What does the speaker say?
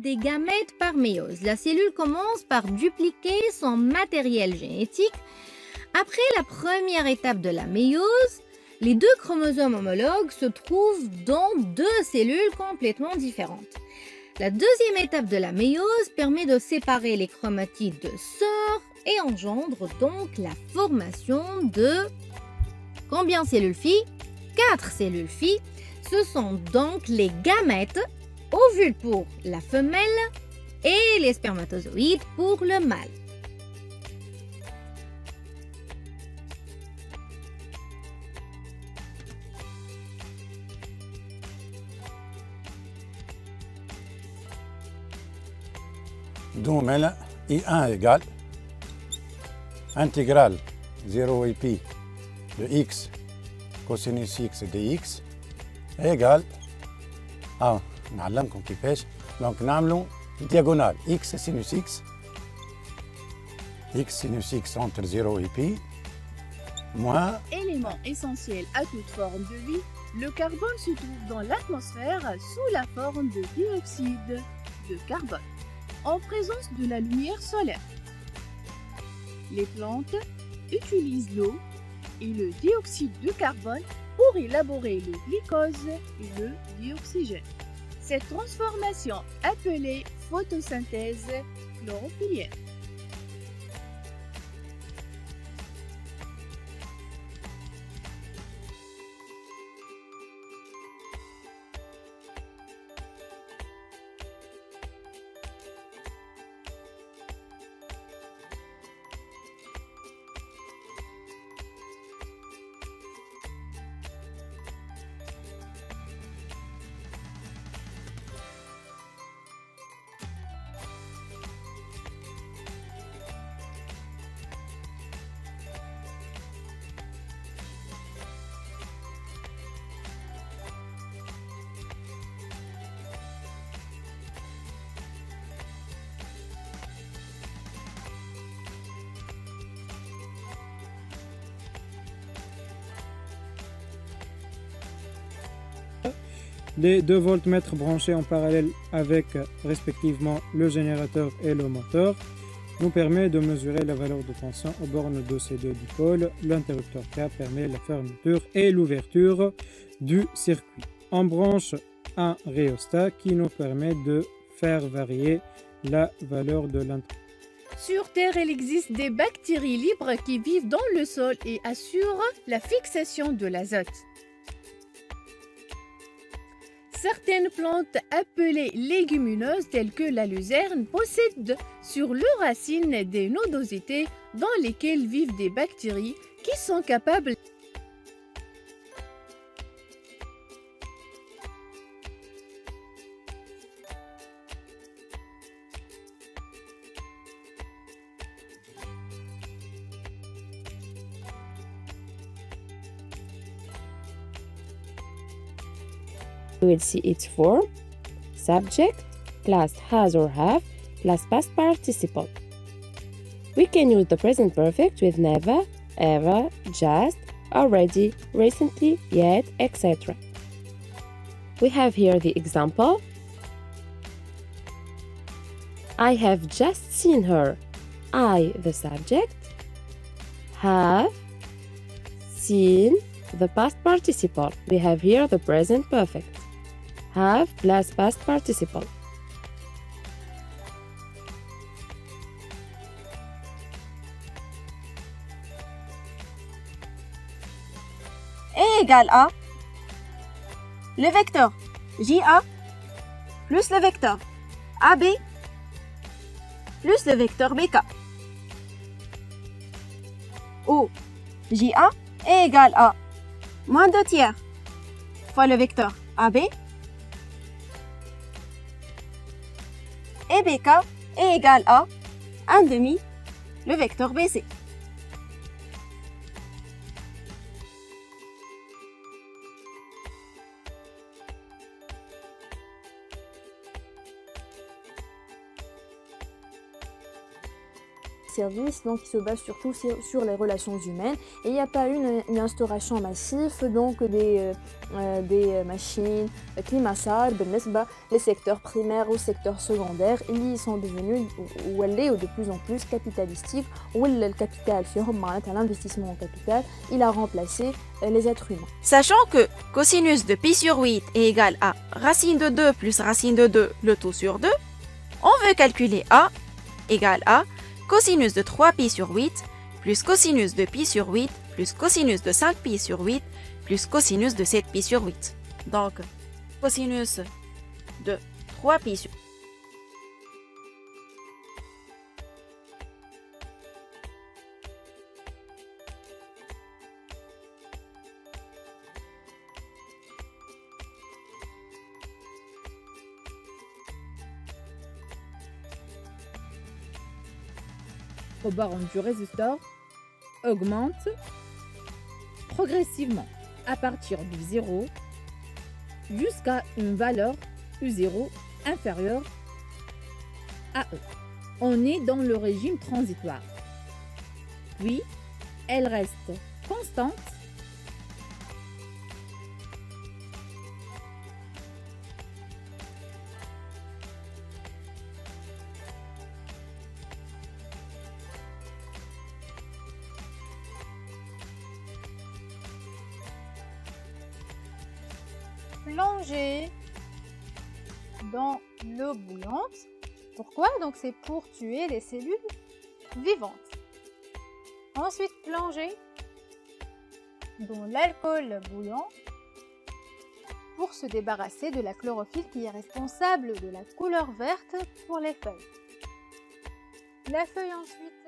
des gamètes par méiose. La cellule commence par dupliquer son matériel génétique. Après la première étape de la méiose, les deux chromosomes homologues se trouvent dans deux cellules complètement différentes. La deuxième étape de la méiose permet de séparer les chromatides de sœurs et engendre donc la formation de combien de cellules filles? 4 cellules filles. Ce sont donc les gamètes, ovules pour la femelle et les spermatozoïdes pour le mâle. Donc maintenant, I1 égale intégrale 0 et pi de x cosinus x dx égale نعلمكم كيفاش دونك نعملوا diagonale x sinus x sinus x entre 0 et pi moins Élément essentiel à toute forme de vie, le carbone se trouve dans l'atmosphère sous la forme de dioxyde de carbone, en présence de la lumière solaire. Les plantes utilisent l'eau et le dioxyde de carbone pour élaborer le glucose et le dioxygène. Cette transformation appelée photosynthèse chlorophyllienne. Les 2 voltmètres branchés en parallèle avec respectivement le générateur et le moteur nous permet de mesurer la valeur de tension aux bornes de ces deux dipoles. L'interrupteur K permet la fermeture et l'ouverture du circuit. On branche un rhéostat qui nous permet de faire varier la valeur de l'interrupteur. Sur Terre, il existe des bactéries libres qui vivent dans le sol et assurent la fixation de l'azote. Certaines plantes appelées légumineuses telles que la luzerne possèdent sur leurs racines des nodosités dans lesquelles vivent des bactéries qui sont capables We will see its form, subject, plus has or have, plus past participle. We can use the present perfect with never, ever, just, already, recently, yet, etc. We have here the example. I have just seen her. I, the subject, have seen the past participle. We have here the present perfect. Have plus past participle. E égale à le vecteur JA plus le vecteur AB plus le vecteur BK. Ou JA est égal à moins 2 tiers fois le vecteur AB et BK est égal à 1 demi le vecteur BC. service, donc qui se base surtout sur les relations humaines. Et il n'y a pas une instauration massive, donc des machines climat-char, les secteurs primaires ou secteurs secondaires, ils sont devenus ou de plus en plus capitalistiques, où le capital, l'investissement en capital, il a remplacé les êtres humains. Sachant que cosinus de pi sur 8 est égal à racine de 2 plus racine de 2, le tout sur 2, on veut calculer A égale à cosinus de 3pi sur 8 plus cosinus de pi sur 8 plus cosinus de 5pi sur 8 plus cosinus de 7pi sur 8. Donc, cosinus de 3pi sur au borne du résisteur augmente progressivement à partir du 0 jusqu'à une valeur U0 inférieure à E. On est dans le régime transitoire. Puis, elle reste constante plonger dans l'eau bouillante. Pourquoi? Donc c'est pour tuer les cellules vivantes. Ensuite, plonger dans l'alcool bouillant pour se débarrasser de la chlorophylle qui est responsable de la couleur verte pour les feuilles. La feuille ensuite